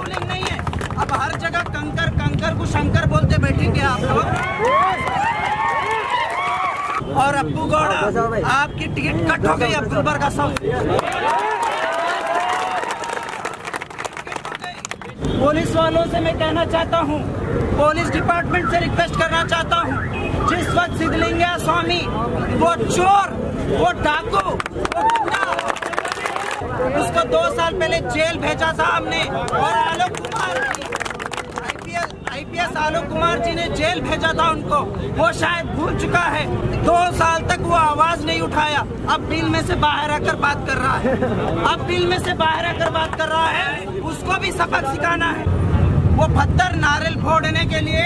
Ruling नहीं है। अब हर जगह कंकर को शंकर बोलते बैठेंगे आप लोग। और अप्पू गौड़ा, आपकी टिकट कट हो गई अब गुलबर्गा साउथ। पुलिस वालों से मैं कहना चाहता हूँ, पुलिस डिपार्टमेंट से रिक्वेस्ट करना चाहता हूँ, जिस वक्त सिद्धलिंगैया स्वामी वो चोर, वो डाकू, वो गुंडा, उसको 2 साल पहले जेल भेजा था हमने। और आलोक कुमार आईपीएस आलोक कुमार जी ने जेल भेजा था उनको, वो शायद भूल चुका है। 2 साल तक वो आवाज नहीं उठाया। अब बिल में से बाहर आकर बात कर रहा है, उसको भी सबक सिखाना है। वो पत्थर नारियल फोड़ने के लिए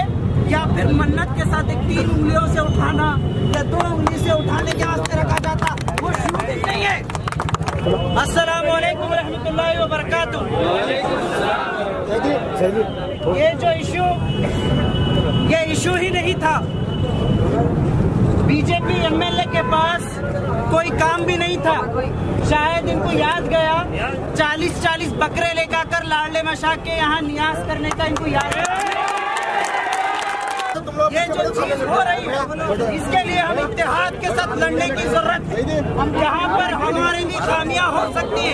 या फिर मन्नत के साथ 3 उंगलियों से उठाना या 2 उंगली से उठाने के वास्ते रखा जाता, वो शूटिंग नहीं है। अस्सलाम वालेकुम रहमतुल्लाहि व बरकातुहू। ये इशू ही नहीं था। बीजेपी एमएलए के पास कोई काम भी नहीं था। शायद इनको याद गया 40 बकरे लेकर लाडले मशाक के यहाँ नियाज करने का इनको याद है। ये जो चीज हो रही है इसके लिए हम इत्तेहाद के साथ लड़ने की जरूरत है। यहाँ पर हमारी भी खामियां हो सकती है,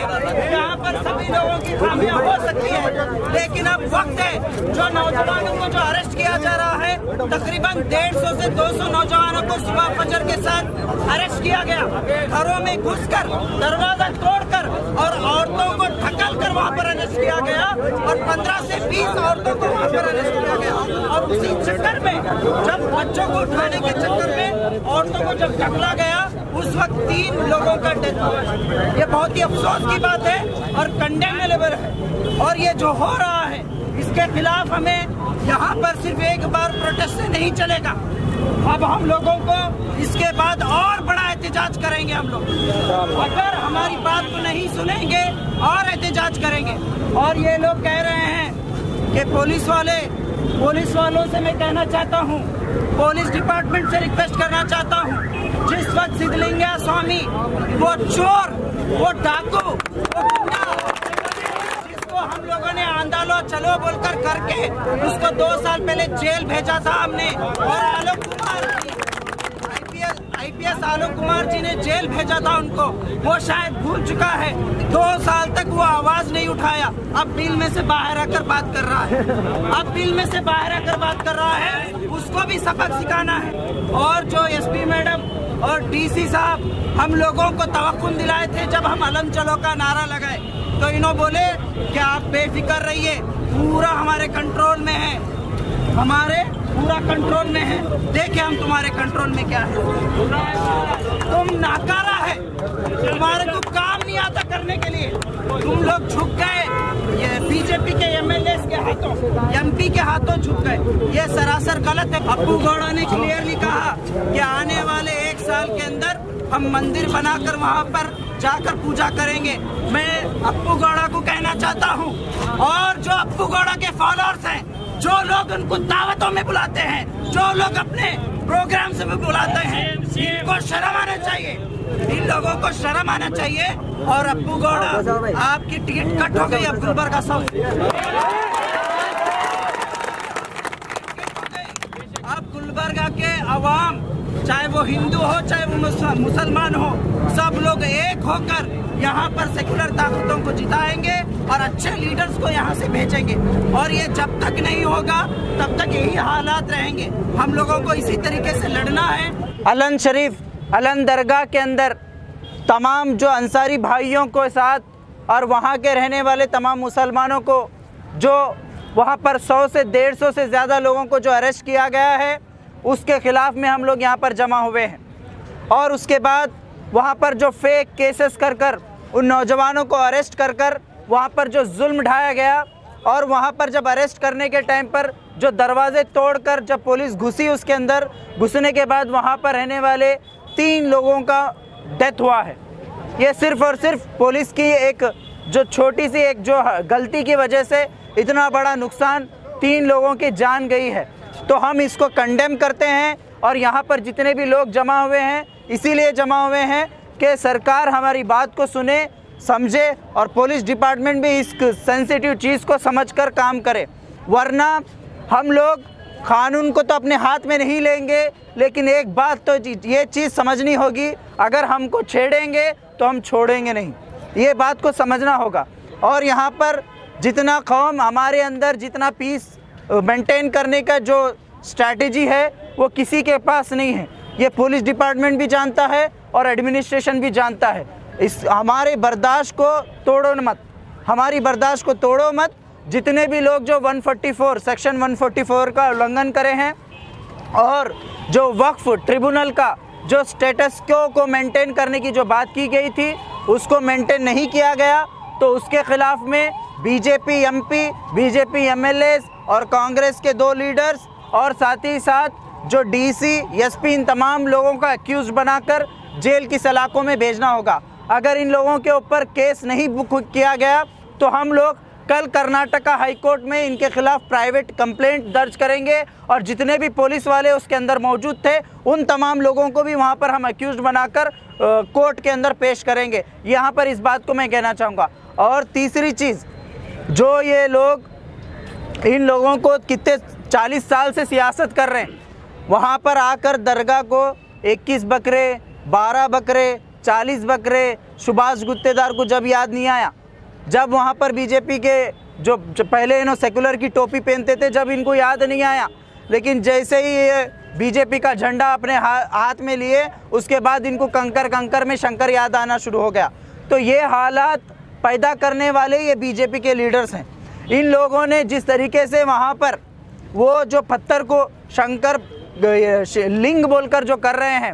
यहाँ पर सभी लोगों की खामियां हो सकती है, लेकिन अब वक्त है। जो नौजवानों को जो अरेस्ट किया जा रहा है, तकरीबन 150 से 200 नौजवानों को सुबह फजर के साथ अरेस्ट किया गया। घरों में घुसकर, दरवाजा तोड़कर और औरतों को ढकल कर वहाँ पर अरेस्ट किया गया और 15 से 20 औरतों को वहाँ पर अरेस्ट किया गया। और उसी चक्कर में जब बच्चों को उठाने के चक्कर में औरतों को जब ढकला गया, उस वक्त 3 लोगों का डेथ हुआ। ये बहुत ही अफसोस की बात है और कंडेमेबल है। और ये जो हो रहा है इसके खिलाफ हमें यहाँ पर सिर्फ एक बार प्रोटेस्ट से नहीं चलेगा। अब हम लोगों को इसके बाद और बड़ा एहतजाज करेंगे। हम लोग अगर हमारी बात को नहीं सुनेंगे और एहतजाज करेंगे। और ये लोग कह रहे हैं कि पुलिस वालों से मैं कहना चाहता हूँ, पुलिस डिपार्टमेंट से रिक्वेस्ट करना चाहता हूँ, जिस वक्त सिद्धलिंगैया स्वामी वो चोर, वो डाकू, वो गुंडा, जिसको हम लोगों ने आंदोलन चलो बोलकर करके उसको 2 साल पहले जेल भेजा था हमने। और आईपीएस आलोक कुमार जी ने जेल भेजा था उनको, वो शायद भूल चुका है। 2 साल तक वो आवाज नहीं उठाया। अब बिल में से बाहर आकर बात कर रहा है, उसको भी सबक सिखाना है। और जो एसपी मैडम और डीसी साहब हम लोगों को तवक्कुन दिलाए थे, जब हम अलम चलो का नारा लगाए तो इन्होंने बोले कि आप बेफिक्र रहिए, पूरा हमारे कंट्रोल में है, देखिए हम तुम्हारे कंट्रोल में क्या है। तुम नाकारा है, तुम्हारे को काम नहीं आता करने के लिए। तुम लोग झुक गए, ये बीजेपी के एमएलए के हाथों, एमपी के हाथों झुक गए। ये सरासर गलत है। अप्पू गौड़ा ने क्लियरली कहा कि आने वाले 1 साल के अंदर हम मंदिर बनाकर वहाँ पर जाकर पूजा करेंगे। मैं अप्पू गौड़ा को कहना चाहता हूँ, और जो अप्पू गौड़ा के फॉलोअर्स हैं, जो लोग उनको दावतों में बुलाते हैं, जो लोग अपने प्रोग्राम से भी बुलाते हैं, इनको शर्म आना चाहिए। इन लोगों को शर्म आना चाहिए। और अप्पू गौड़ा, आपकी टिकट कट हो गई अब गुलबर्गा साउथ। अब गुलबर्गा के अवाम, चाहे वो हिंदू हो चाहे वो मुसलमान हो, सब लोग एक होकर यहाँ पर सेकुलर ताकतों को जिताएंगे और अच्छे लीडर्स को यहाँ से भेजेंगे। और ये जब तक नहीं होगा तब तक यही हालात रहेंगे। हम लोगों को इसी तरीके से लड़ना है। अलन शरीफ, अलन दरगाह के अंदर तमाम जो अंसारी भाइयों को साथ और वहाँ के रहने वाले तमाम मुसलमानों को, जो वहाँ पर 100 से 150 से ज़्यादा लोगों को जो अरेस्ट किया गया है, उसके ख़िलाफ़ में हम लोग यहाँ पर जमा हुए हैं। और उसके बाद वहाँ पर जो फेक केसेस कर उन नौजवानों को अरेस्ट कर वहाँ पर जो जुल्म ढाया गया, और वहाँ पर जब अरेस्ट करने के टाइम पर जो दरवाजे तोड़कर जब पुलिस घुसी, उसके अंदर घुसने के बाद वहाँ पर रहने वाले 3 लोगों का डेथ हुआ है। ये सिर्फ़ और सिर्फ पुलिस की एक जो छोटी सी एक जो गलती की वजह से इतना बड़ा नुकसान, 3 लोगों की जान गई है। तो हम इसको कंडेम करते हैं। और यहाँ पर जितने भी लोग जमा हुए हैं, इसीलिए जमा हुए हैं कि सरकार हमारी बात को सुने, समझे और पुलिस डिपार्टमेंट भी इस सेंसिटिव चीज़ को समझकर काम करे, वरना हम लोग कानून को तो अपने हाथ में नहीं लेंगे। लेकिन एक बात तो ये चीज़ समझनी होगी, अगर हमको छेड़ेंगे तो हम छोड़ेंगे नहीं, ये बात को समझना होगा। और यहाँ पर जितना कौम हमारे अंदर जितना पीस मेंटेन करने का जो स्ट्रैटेजी है वो किसी के पास नहीं है, ये पुलिस डिपार्टमेंट भी जानता है और एडमिनिस्ट्रेशन भी जानता है। इस हमारे बर्दाश्त को तोड़ो मत, हमारी बर्दाश्त को तोड़ो मत। जितने भी लोग जो 144 सेक्शन 144 का उल्लंघन करे हैं और जो वक्फ ट्रिब्यूनल का जो स्टेटस को मेंटेन करने की जो बात की गई थी उसको मेंटेन नहीं किया गया, तो उसके खिलाफ में बीजेपी एमपी, बीजेपी एमएलएस और कांग्रेस के 2 लीडर्स और साथ ही साथ जो डीसी, एसपी, इन तमाम लोगों का एक्यूज बनाकर जेल की सलाखों में भेजना होगा। अगर इन लोगों के ऊपर केस नहीं बुक किया गया तो हम लोग कल कर्नाटका हाई कोर्ट में इनके खिलाफ प्राइवेट कंप्लेंट दर्ज करेंगे और जितने भी पुलिस वाले उसके अंदर मौजूद थे उन तमाम लोगों को भी वहां पर हम अक्यूज बनाकर कोर्ट के अंदर पेश करेंगे। यहाँ पर इस बात को मैं कहना चाहूँगा। और तीसरी चीज़, जो ये लोग इन लोगों को कितने 40 साल से सियासत कर रहे हैं, वहाँ पर आकर दरगाह को 21 बकरे, 12 बकरे, 40 बकरे, सुभाष गुत्तेदार को जब याद नहीं आया, जब वहाँ पर बीजेपी के जो पहले इन्होंने सेकुलर की टोपी पहनते थे, जब इनको याद नहीं आया, लेकिन जैसे ही ये बीजेपी का झंडा अपने हाथ में लिए उसके बाद इनको कंकर में शंकर याद आना शुरू हो गया। तो ये हालात पैदा करने वाले ये बीजेपी के लीडर्स हैं। इन लोगों ने जिस तरीके से वहाँ पर वो जो पत्थर को शंकर लिंग बोलकर जो कर रहे हैं,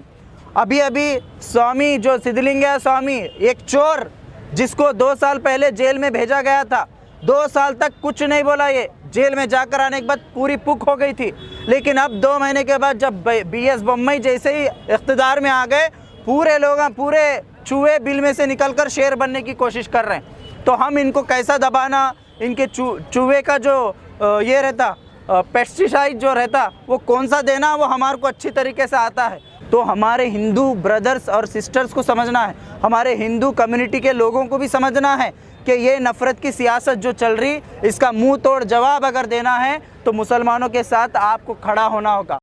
अभी स्वामी जो सिद्धलिंगय्या स्वामी, एक चोर जिसको 2 साल पहले जेल में भेजा गया था, 2 साल तक कुछ नहीं बोला, ये जेल में जाकर आने के बाद पूरी पुक हो गई थी। लेकिन अब 2 महीने के बाद जब BS बम्मई जैसे ही इख्तिदार में आ गए, पूरे लोग पूरे चूहे बिल में से निकलकर शेर बनने की कोशिश कर रहे हैं। तो हम इनको कैसा दबाना, इनके चूहे का जो ये रहता पेस्टिसाइड जो रहता वो कौन सा देना, वो हमारे को अच्छी तरीके से आता है। तो हमारे हिंदू ब्रदर्स और सिस्टर्स को समझना है, हमारे हिंदू कम्युनिटी के लोगों को भी समझना है कि ये नफ़रत की सियासत जो चल रही, इसका मुंह तोड़ जवाब अगर देना है तो मुसलमानों के साथ आपको खड़ा होना होगा।